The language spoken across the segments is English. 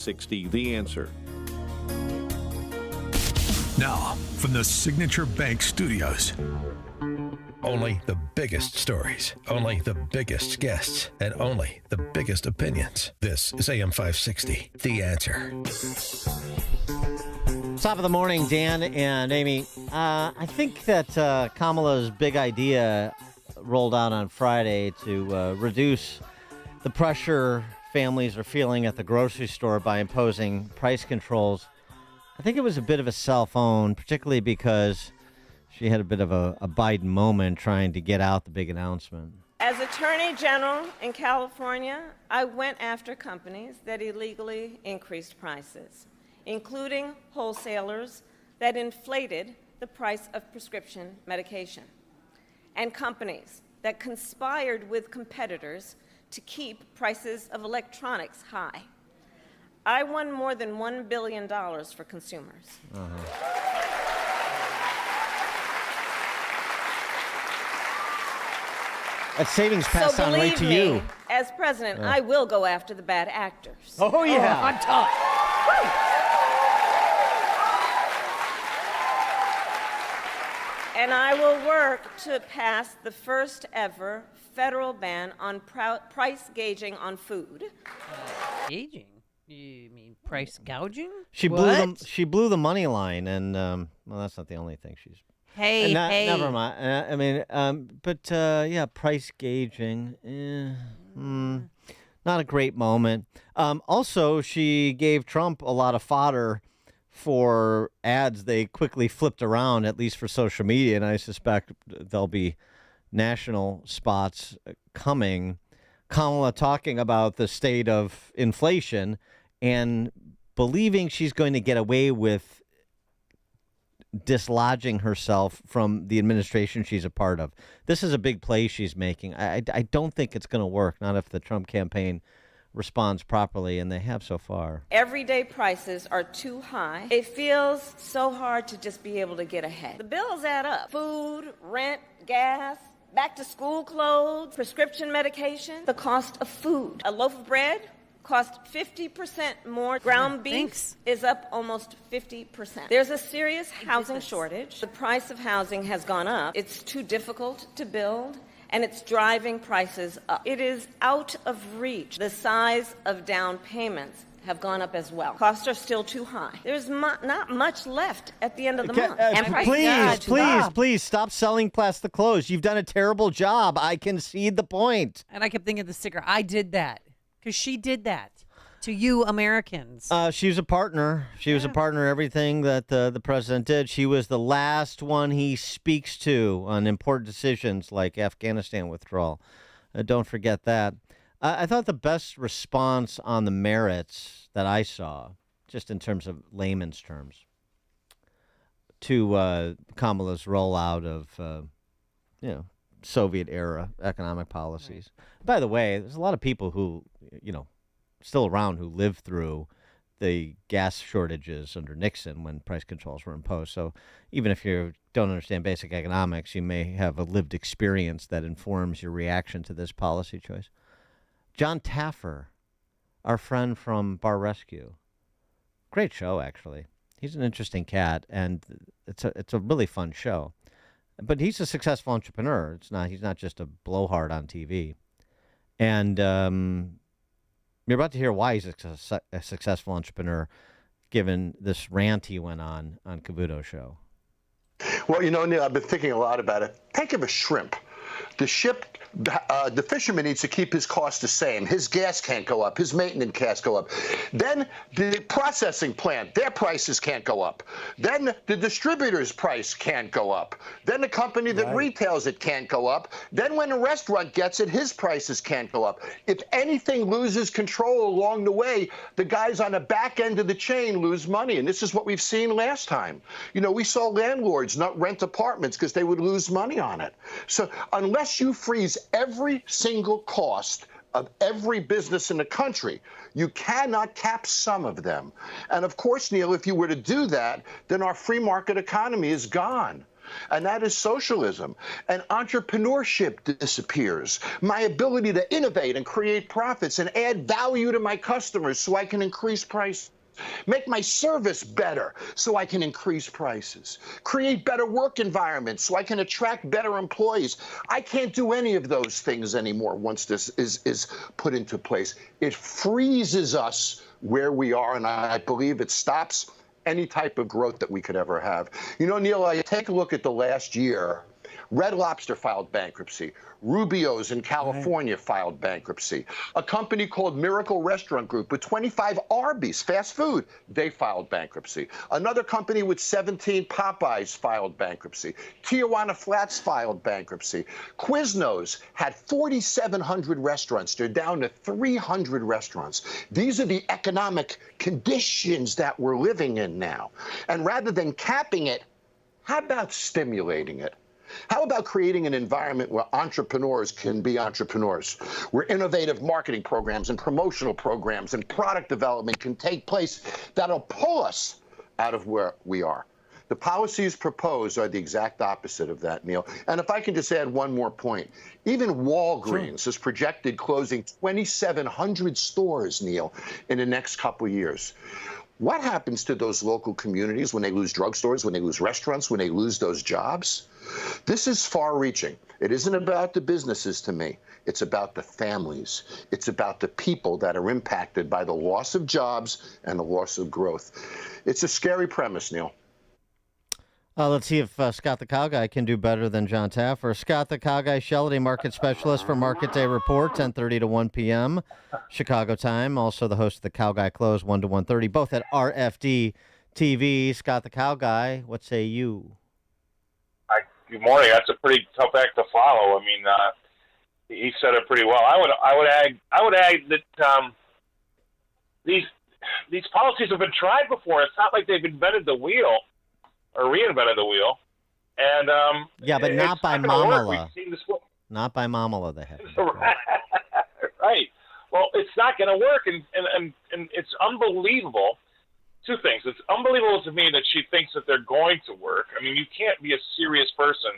60 The Answer. Now, from the Signature Bank Studios. Only the biggest stories, only the biggest guests, and only the biggest opinions. This is AM 560, The Answer. Top of the morning, Dan and Amy. I think that Kamala's big idea rolled out on Friday to reduce the pressure families are feeling at the grocery store by imposing price controls. I think it was a bit of a cell phone, particularly because she had a bit of a Biden moment trying to get out the big announcement. As Attorney General in California, I went after companies that illegally increased prices, including wholesalers that inflated the price of prescription medication, and companies that conspired with competitors to keep prices of electronics high. I won more than $1 billion for consumers. That savings passed So on right to believe me, you. as president, I will go after the bad actors. Oh, yeah. On top. And I will work to pass the first ever federal ban on price gauging on food. Gauging? You mean price gouging? She What? blew the money line, and well, that's not the only thing she's. Hey, hey. Never mind. Yeah, price gauging. Not a great moment. Also, she gave Trump a lot of fodder for ads they quickly flipped around, at least for social media, and I suspect there'll be national spots coming. Kamala talking about the state of inflation and believing she's going to get away with dislodging herself from the administration she's a part of. This is a big play she's making. I don't think it's going to work, not if the Trump campaign responds properly, and they have so far. Everyday prices are too high. It feels so hard to just be able to get ahead. The bills add up. Food, rent, gas, back to school clothes, prescription medication, the cost of food. A loaf of bread costs 50% more. Ground beef is up almost 50%. There's a serious housing shortage. The price of housing has gone up. It's too difficult to build, and it's driving prices up. It is out of reach. The size of down payments have gone up as well. Costs are still too high. There's not much left at the end of the month. Please stop selling plastic clothes. You've done a terrible job. I concede the point. And I kept thinking of the sticker. I did that because she did that to you Americans. She was a partner. She was a partner in everything that the president did. She was the last one he speaks to on important decisions like Afghanistan withdrawal. Don't forget that. I thought the best response on the merits that I saw, just in terms of layman's terms, to Kamala's rollout of, Soviet-era economic policies. Right. By the way, there's a lot of people who, still around who lived through the gas shortages under Nixon when price controls were imposed. So even if you don't understand basic economics, you may have a lived experience that informs your reaction to this policy choice. John Taffer, our friend from Bar Rescue. Great show, actually. He's an interesting cat, and it's a really fun show. But he's a successful entrepreneur. He's not just a blowhard on TV. And you're about to hear why he's a successful entrepreneur, given this rant he went on Cavuto's show. Well, Neil, I've been thinking a lot about it. Think of a shrimp. The fisherman needs to keep his costs the same. His gas can't go up. His maintenance can't go up. Then the processing plant, their prices can't go up. Then the distributor's price can't go up. Then the company that retails it can't go up. Then when the restaurant gets it, his prices can't go up. If anything loses control along the way, the guys on the back end of the chain lose money. And this is what we've seen last time. We saw landlords not rent apartments because they would lose money on it. So unless you freeze every single cost of every business in the country, you cannot cap some of them. And of course, Neil, if you were to do that, then our free market economy is gone. and that is socialism. And entrepreneurship disappears. My ability to innovate and create profits and add value to my customers so I can increase prices. Make my service better so I can increase prices. Create better work environments so I can attract better employees. I can't do any of those things anymore once this is put into place. It freezes us where we are, and I believe it stops any type of growth that we could ever have. You know, Neil, I take a look at the last year. Red Lobster filed bankruptcy. Rubio's in California filed bankruptcy. A company called Miracle Restaurant Group with 25 Arby's, fast food, they filed bankruptcy. Another company with 17 Popeyes filed bankruptcy. Tijuana Flats filed bankruptcy. Quiznos had 4,700 restaurants. They're down to 300 restaurants. These are the economic conditions that we're living in now. And rather than capping it, how about stimulating it? How about creating an environment where entrepreneurs can be entrepreneurs, where innovative marketing programs and promotional programs and product development can take place that'll pull us out of where we are? The policies proposed are the exact opposite of that, Neil. And if I can just add one more point, even Walgreens is projected closing 2,700 stores, Neil, in the next couple of years. What happens to those local communities when they lose drugstores, when they lose restaurants, when they lose those jobs? This is far-reaching. It isn't about the businesses to me. It's about the families. It's about the people that are impacted by the loss of jobs and the loss of growth. It's a scary premise, Neil. Let's see if Scott the Cow Guy can do better than John Taffer. Scott the Cow Guy, Shellady, market specialist for Market Day Report, 10:30 to 1 p.m. Chicago time. Also the host of the Cow Guy Close, 1 to 1:30, both at RFD-TV. Scott the Cow Guy, what say you? Good morning. That's a pretty tough act to follow. I mean, he said it pretty well. I would add that these policies have been tried before. It's not like they've invented the wheel or reinvented the wheel. And yeah, but not by Mamala. Not by Mamala, they have. Right. Well, it's not going to work, and it's unbelievable. Two things. It's unbelievable to me that she thinks that they're going to work. I mean, you can't be a serious person,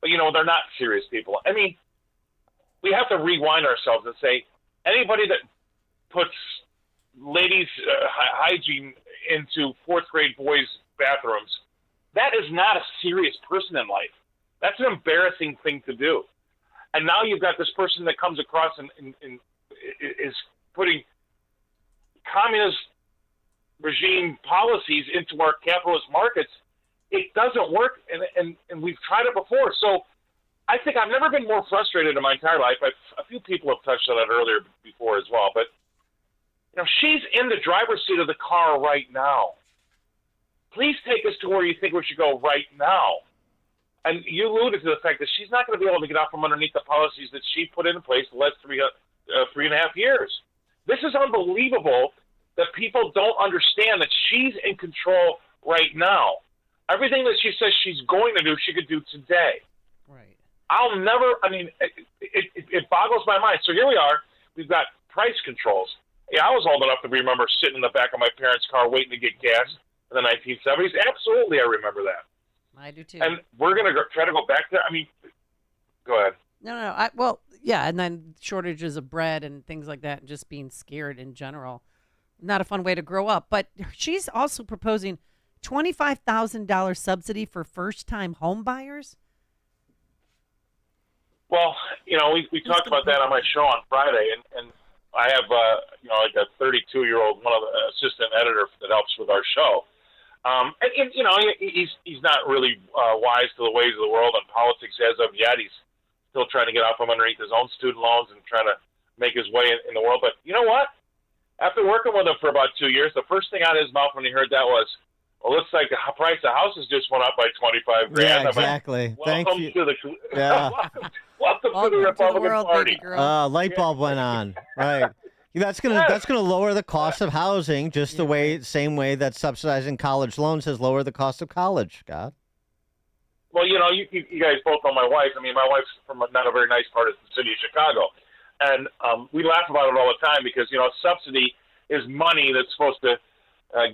but, you know, they're not serious people. I mean, we have to rewind ourselves and say anybody that puts ladies' hygiene into fourth grade boys' bathrooms, that is not a serious person in life. That's an embarrassing thing to do. And now you've got this person that comes across and is putting communist regime policies into our capitalist markets. It doesn't work, and we've tried it before. So I think I've never been more frustrated in my entire life. A few people have touched on it earlier before as well, but you know, she's in the driver's seat of the car right now. Please take us to where you think we should go right now. And you alluded to the fact that she's not going to be able to get out from underneath the policies that she put in place the last 3.5 years. This is unbelievable that people don't understand that she's in control right now. Everything that she says she's going to do, she could do today. Right. It boggles my mind. So here we are. We've got price controls. Yeah, I was old enough to remember sitting in the back of my parents' car waiting to get gas in the 1970s. Absolutely, I remember that. I do too. And we're going to try to go back there. I mean, go ahead. No. Yeah, and then shortages of bread and things like that, and just being scared in general. Not a fun way to grow up. But she's also proposing $25,000 subsidy for first-time home buyers. Well, you know, we talked about that on my show on Friday, and I have, like a 32-year-old, one of the assistant editor that helps with our show. And you know, he's not really wise to the ways of the world and politics as of yet. He's still trying to get out from underneath his own student loans and trying to make his way in the world. But you know what? After working with him for about 2 years, the first thing out of his mouth when he heard that was, well, looks like the price of houses just went up by $25,000. Yeah, exactly. Thank you. Yeah. Welcome to the Republican Party. Light bulb went on. Right. That's gonna lower the cost of housing just the same way that subsidizing college loans has lowered the cost of college, Scott. Well, you know, you guys both know my wife. I mean, my wife's from not a very nice part of the city of Chicago. And we laugh about it all the time because, you know, subsidy is money that's supposed to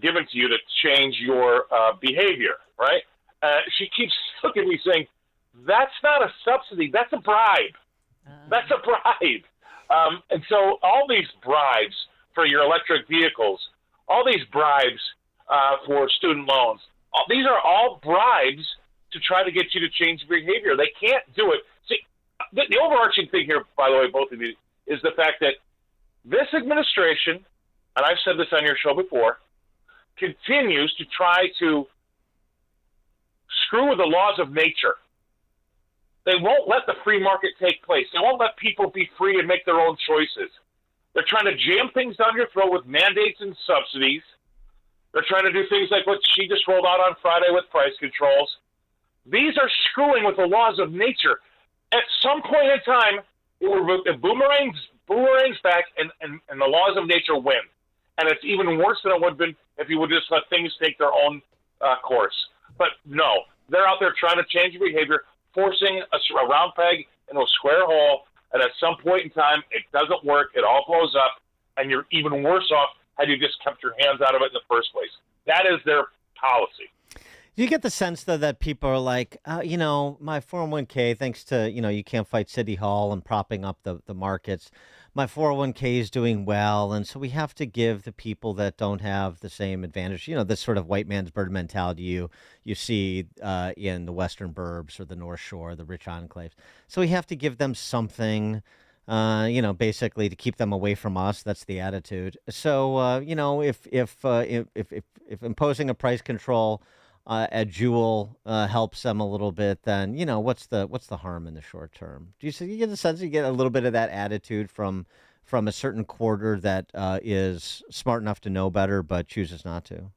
given to you to change your behavior, right? She keeps looking at me saying, that's not a subsidy. That's a bribe. That's a bribe. And so all these bribes for your electric vehicles, all these bribes for student loans, these are all bribes to try to get you to change behavior. They can't do it. See, the overarching thing here, by the way, both of you, is the fact that this administration, and I've said this on your show before, continues to try to screw with the laws of nature. They won't let the free market take place. They won't let people be free and make their own choices. They're trying to jam things down your throat with mandates and subsidies. They're trying to do things like what she just rolled out on Friday with price controls. These are screwing with the laws of nature. At some point in time, it boomerangs back, and the laws of nature win. And it's even worse than it would have been if you would just let things take their own course. But no, they're out there trying to change your behavior, forcing a round peg into a square hole, and at some point in time, it doesn't work, it all blows up, and you're even worse off had you just kept your hands out of it in the first place. That is their policy. Do you get the sense, though, that people are like, my 401k, thanks to, you can't fight City Hall and propping up the markets, my 401k is doing well, and so we have to give the people that don't have the same advantage, this sort of white man's bird mentality you see in the Western Burbs or the North Shore, the rich enclaves. So we have to give them something, basically to keep them away from us. That's the attitude. So, if imposing a price control at Jewel helps them a little bit, then what's the harm in the short term? Do you get the sense you get a little bit of that attitude from a certain quarter that is smart enough to know better but chooses not to?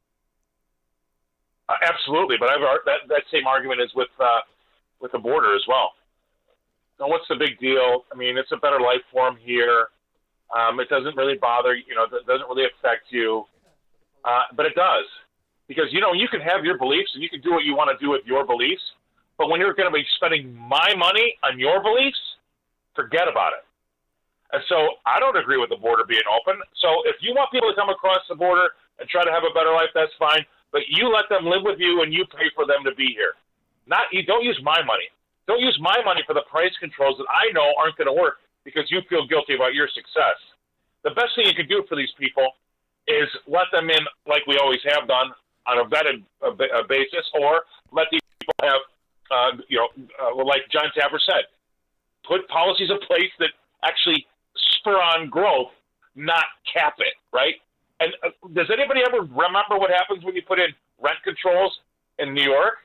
Absolutely, but that same argument is with the border as well. Now, what's the big deal? I mean, it's a better life form here. It doesn't really bother it doesn't really affect you, but it does. Because, you can have your beliefs and you can do what you want to do with your beliefs, but when you're going to be spending my money on your beliefs, forget about it. And so I don't agree with the border being open. So if you want people to come across the border and try to have a better life, that's fine, but you let them live with you and you pay for them to be here. You don't use my money. Don't use my money for the price controls that I know aren't going to work because you feel guilty about your success. The best thing you can do for these people is let them in like we always have done, on a vetted basis, or let these people have, like John Tapper said, put policies in place that actually spur on growth, not cap it, right? And does anybody ever remember what happens when you put in rent controls in New York?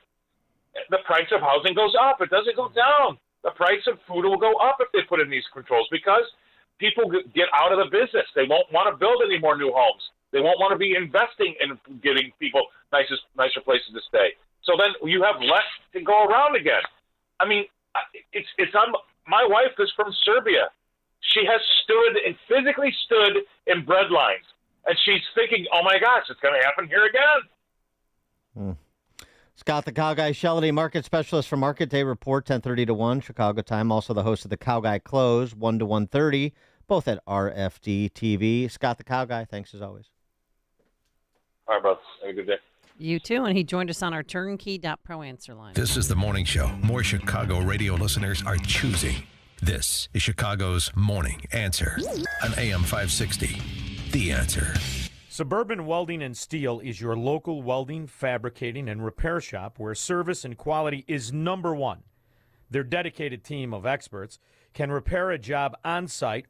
The price of housing goes up. It doesn't go down. The price of food will go up if they put in these controls because people get out of the business. They won't want to build any more new homes. They won't want to be investing in getting people nicer places to stay. So then you have less to go around again. I mean, it's on. My wife is from Serbia. She has physically stood in bread lines, and she's thinking, "Oh my gosh, it's going to happen here again." Scott the Cow Guy, Shellady, market specialist for Market Day Report, 10:30 to 1 Chicago time. Also the host of the Cow Guy Close, 1 to 1:30, both at RFD-TV. Scott the Cow Guy, thanks as always. All right, brothers. Have a good day. You too, and he joined us on our turnkey.pro answer line. This is the morning show more Chicago radio listeners are choosing. This is Chicago's Morning Answer on AM 560. The Answer. Suburban Welding and Steel is your local welding, fabricating, and repair shop where service and quality is number one. Their dedicated team of experts can repair a job on site